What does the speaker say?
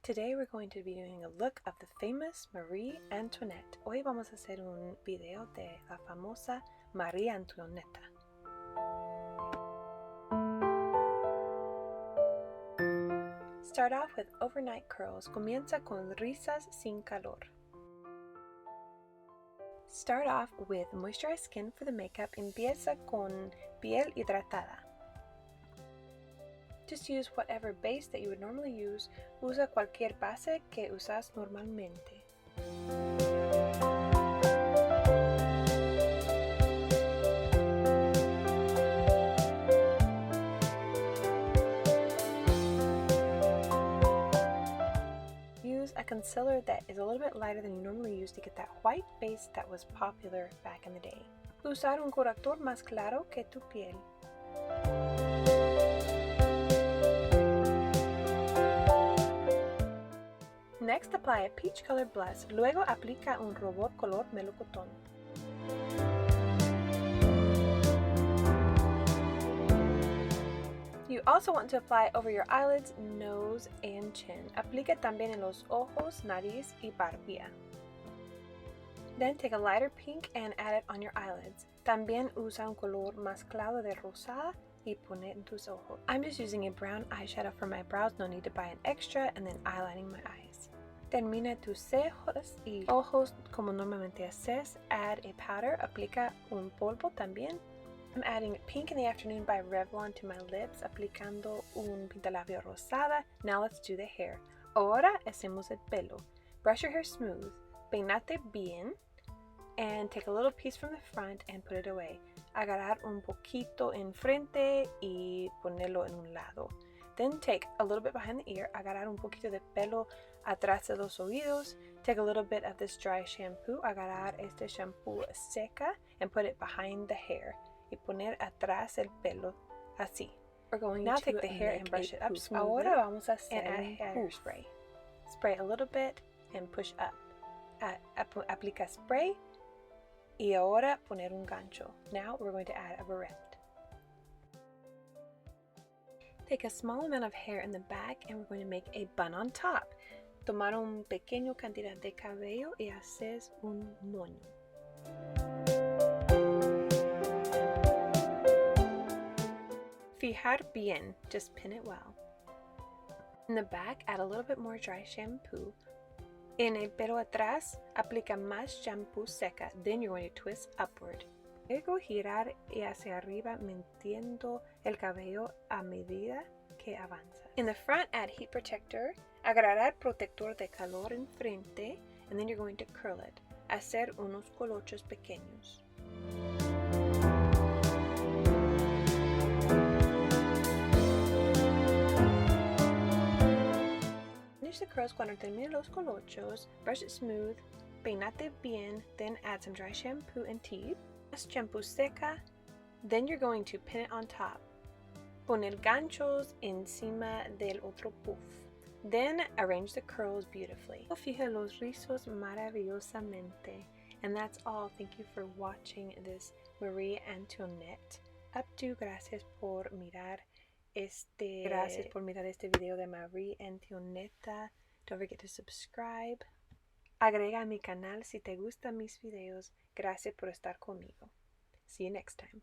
Today we're going to be doing a look of the famous Marie Antoinette. Hoy vamos a hacer un video de la famosa María Antonieta. Start off with overnight curls. Comienza con risas sin calor. Start off with moisturized skin for the makeup. Empieza con piel hidratada. Just use whatever base that you would normally use. Usa cualquier base que usas normalmente. Use a concealer that is a little bit lighter than you normally use to get that white base that was popular back in the day. Usar un corrector más claro que tu piel. Next, apply a peach colored blush. Luego aplica un rubor color melocotón. You also want to apply over your eyelids, nose, and chin. Aplica también en los ojos, nariz, y barbilla. Then take a lighter pink and add it on your eyelids. También usa un color más claro de rosada y pone en tus ojos. I'm just using a brown eyeshadow for my brows, no need to buy an extra, and then eyelining my eyes. Termina tus cejas y ojos como normalmente haces. Add a powder, aplica un polvo también. I'm adding Pink in the Afternoon by Revlon to my lips, aplicando un pintalabio rosada. Now let's do the hair. Ahora hacemos el pelo. Brush your hair smooth, peinate bien, and take a little piece from the front and put it away. Agarrar un poquito en frente y ponerlo en un lado. Then take a little bit behind the ear, agarrar un poquito de pelo atrás de los oídos. Take a little bit of this dry shampoo, agarrar este shampoo seca and put it behind the hair. Y poner atrás el pelo, así. We're going now to take the hair and brush it up smoothly. Ahora vamos a hacer un hairspray. Spray a little bit and push up. Aplica spray y ahora poner un gancho. Now we're going to add a barrette. Take a small amount of hair in the back and we're going to make a bun on top. Tomar un pequeño cantidad de cabello y haces un moño. Fijar bien, just pin it well. In the back, add a little bit more dry shampoo. En el pelo atrás, aplica más shampoo seca, then you're going to twist upward. Luego girar y hacia arriba metiendo el cabello a medida que avanza. In the front, add heat protector, agarrar protector de calor en frente, and then you're going to curl it. Hacer unos colochos pequeños. Finish the curls cuando termine los colochos, brush it smooth, peinate bien, then add some dry shampoo and tea. Shampoo seca, then you're going to pin it on top. Poner ganchos encima del otro puff. Then arrange the curls beautifully. Fija los rizos maravillosamente. And that's all. Thank you for watching this Marie Antoinette. Gracias por mirar este video de Marie Antoinette. Don't forget to subscribe. Agrega a mi canal si te gustan mis videos. Gracias por estar conmigo. See you next time.